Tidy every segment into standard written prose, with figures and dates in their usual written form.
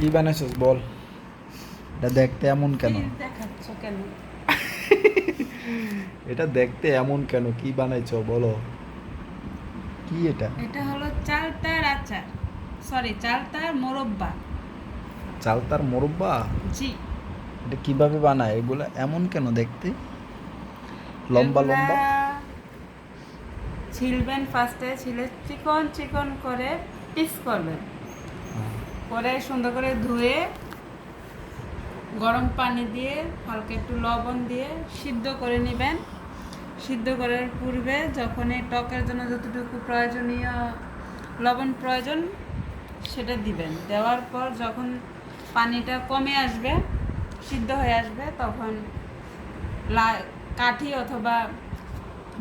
কি বানাইছিস বল? এটা দেখতে এমন কেন? প্লিজ দেখাচ্ছ কেন? এটা দেখতে এমন কেন? কি বানাইছো বলো? কি এটা? এটা হলো চালতার আচার, সরি চালতার মোরব্বা। চালতার মোরব্বা? জি। এটা কিভাবে বানায় এগুলা? এমন কেন দেখতে? লম্বা এগুলা লম্বা? ছিলবেন, ফার্স্টে ছিলে চিকন চিকন করে পিস করবেন, করে সুন্দর করে ধুয়ে গরম পানি দিয়ে হালকা একটু লবণ দিয়ে সিদ্ধ করে নেবেন। সিদ্ধ করার পূর্বে যখন এই টকের জন্য যতটুকু প্রয়োজনীয় লবণ প্রয়োজন সেটা দিবেন। দেওয়ার পর যখন পানিটা কমে আসবে, সিদ্ধ হয়ে আসবে, তখন কাঠি অথবা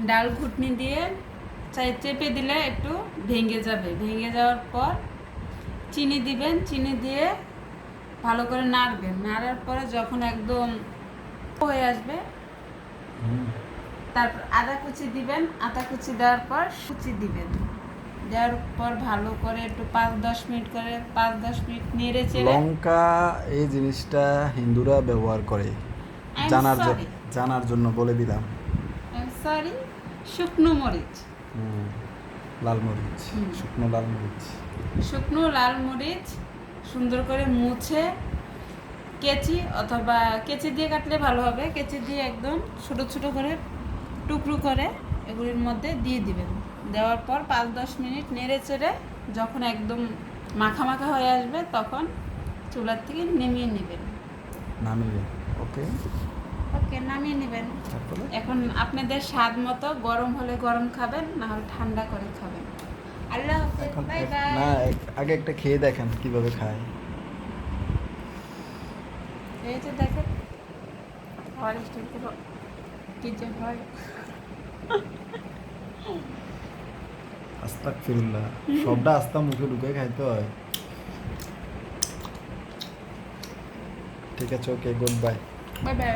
ডাল ঘুটনি দিয়ে চেপে দিলে একটু ভেঙে যাবে। ভেঙে যাওয়ার পর চিনি দিবেন, চিনি দিয়ে ভালো করে নাড়বেন। নাড়ার পরে যখন একদম হয়ে আসবে, তারপর আদা কুচি দিবেন। আদা কুচি দেওয়ার পর কুচি দিবেন। দেওয়ার পর ভালো করে একটু 5-10 মিনিট করে 5-10 মিনিট নেড়ে চেড়ে। লঙ্কা এই জিনিসটা হিন্দুরা ব্যবহার করে, জানার জন্য বলে দিলাম। সরি, শুকনো মরিচ। লাল মরিচ, শুকনো লাল মরিচ। শুকনো লাল মরিচ সুন্দর করে মুছে কেচি অথবা কেচি দিয়ে কাটলে ভালো হবে। কেচি দিয়ে একদম ছোট ছোট করে টুকরো করে এগুলির মধ্যে দিয়ে দিবেন। দেওয়ার পর 5-10 মিনিট নেড়ে চেড়ে যখন একদম মাখা মাখা হয়ে আসবে, তখন চুলার থেকে নামিয়ে নেবেন। নামিয়ে ওকে। ওকে, নামিয়ে নেবেন। তারপরে এখন আপনাদের স্বাদ মতো গরম হলে গরম খাবেন, না হলে ঠান্ডা করে খাবেন। আল্লাহ হাফেজ, এখন বাই না, বাই। আগে একটা খেয়ে দেখেন কিভাবে খায়। এই যে দেখেন, কি যে হয়। আস্তাগফিরুল্লাহ, সবটা আস্তা মুখে ঢুকে খাইতে হয়। ঠিক আছে, ওকে, গুড বাই। Bye bye.